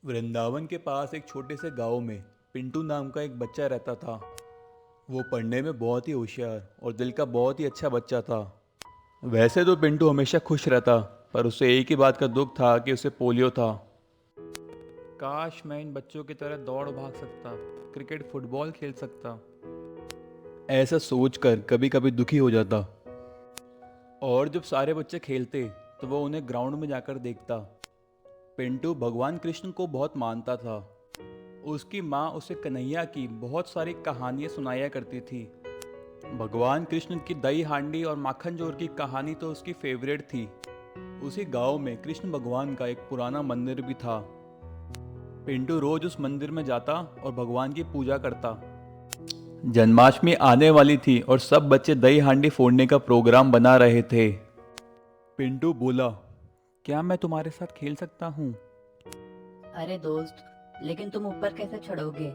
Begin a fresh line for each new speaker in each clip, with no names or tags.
वृंदावन के पास एक छोटे से गांव में पिंटू नाम का एक बच्चा रहता था। वो पढ़ने में बहुत ही होशियार और दिल का बहुत ही अच्छा बच्चा था। वैसे तो पिंटू हमेशा खुश रहता, पर उसे एक ही बात का दुख था कि उसे पोलियो था। काश मैं इन बच्चों की तरह दौड़ भाग सकता, क्रिकेट फुटबॉल खेल सकता। ऐसा सोचकर कभी कभी दुखी हो जाता। और जब सारे बच्चे खेलते तो वो उन्हें ग्राउंड में जाकर देखता। पिंटू भगवान कृष्ण को बहुत मानता था। उसकी माँ उसे कन्हैया की बहुत सारी कहानियाँ सुनाया करती थी। भगवान कृष्ण की दही हांडी और माखन चोर की कहानी तो उसकी फेवरेट थी। उसी गांव में कृष्ण भगवान का एक पुराना मंदिर भी था। पिंटू रोज उस मंदिर में जाता और भगवान की पूजा करता। जन्माष्टमी आने वाली थी और सब बच्चे दही हांडी फोड़ने का प्रोग्राम बना रहे थे। पिंटू बोला, क्या मैं तुम्हारे साथ खेल सकता हूँ?
अरे दोस्त, लेकिन तुम ऊपर कैसे चढ़ोगे?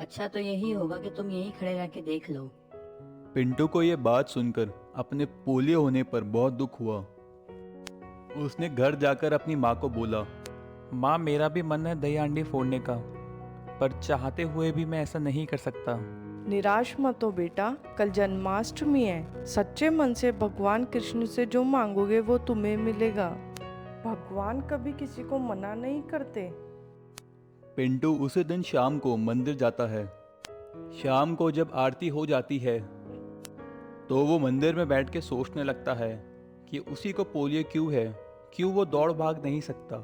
अच्छा तो यही होगा कि तुम यहीं खड़े रह के देख लो।
पिंटू को यह बात सुनकर अपने पोलियो होने पर बहुत दुख हुआ। उसने घर जाकर अपनी माँ को बोला, माँ मेरा भी मन है दही हांडी फोड़ने का, पर चाहते हुए भी मैं ऐसा नहीं कर सकता।
निराश मत हो बेटा, कल जन्माष्टमी है। सच्चे मन से भगवान कृष्ण से जो मांगोगे वो तुम्हें मिलेगा। भगवान कभी किसी को मना नहीं करते।
पिंटू उसी दिन शाम को मंदिर जाता है। शाम को जब आरती हो जाती है तो वो मंदिर में बैठ के सोचने लगता है कि उसी को पोलियो क्यों है, क्यों वो दौड़ भाग नहीं सकता।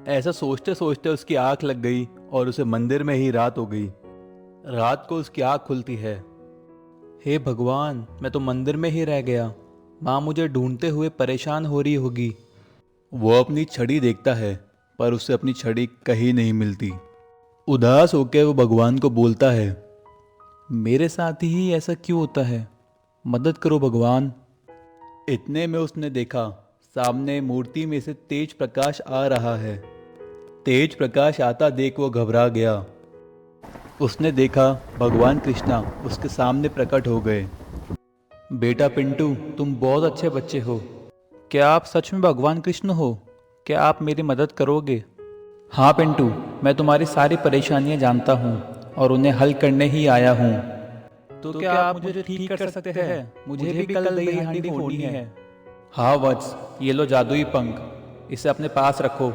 ऐसा सोचते सोचते उसकी आंख लग गई और उसे मंदिर में ही रात हो गई। रात को उसकी आंख खुलती है। हे भगवान, मैं तो मंदिर में ही रह गया। माँ मुझे ढूंढते हुए परेशान हो रही होगी। वो अपनी छड़ी देखता है, पर उसे अपनी छड़ी कहीं नहीं मिलती। उदास होकर वो भगवान को बोलता है, मेरे साथ ही ऐसा क्यों होता है? मदद करो भगवान। इतने में उसने देखा, सामने मूर्ति में से तेज प्रकाश आ रहा है। तेज प्रकाश आता देख वो घबरा गया। उसने देखा भगवान कृष्णा उसके सामने प्रकट हो गए। बेटा पिंटू, तुम बहुत अच्छे बच्चे हो। क्या आप सच में भगवान कृष्ण हो? क्या आप मेरी मदद करोगे? हाँ पिंटू, मैं तुम्हारी सारी परेशानियां जानता हूँ और उन्हें हल करने ही आया हूँ। तो क्या आप मुझे ठीक कर सकते हैं? मुझे भी कल दही हांडी फोड़नी है। हाँ वत्स, ये लो जादुई पंख, इसे अपने पास रखो।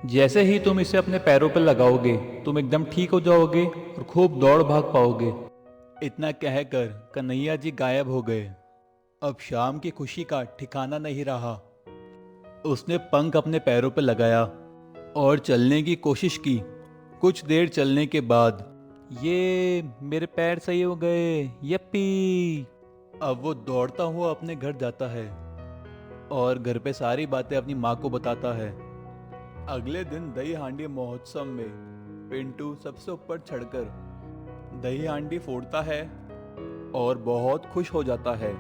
जैसे ही तुम इसे अपने पैरों पर लगाओगे तुम एकदम ठीक हो जाओगे और खूब दौड़ भाग पाओगे। इतना कहकर कन्हैया जी गायब हो गए। अब शाम की खुशी का ठिकाना नहीं रहा। उसने पंख अपने पैरों पर लगाया और चलने की कोशिश की। कुछ देर चलने के बाद, ये मेरे पैर सही हो गए, यप्पी। अब वो दौड़ता हुआ अपने घर जाता है और घर पे सारी बातें अपनी माँ को बताता है। अगले दिन दही हांडी महोत्सव में पिंटू सबसे ऊपर चढ़कर दही हांडी फोड़ता है और बहुत खुश हो जाता है।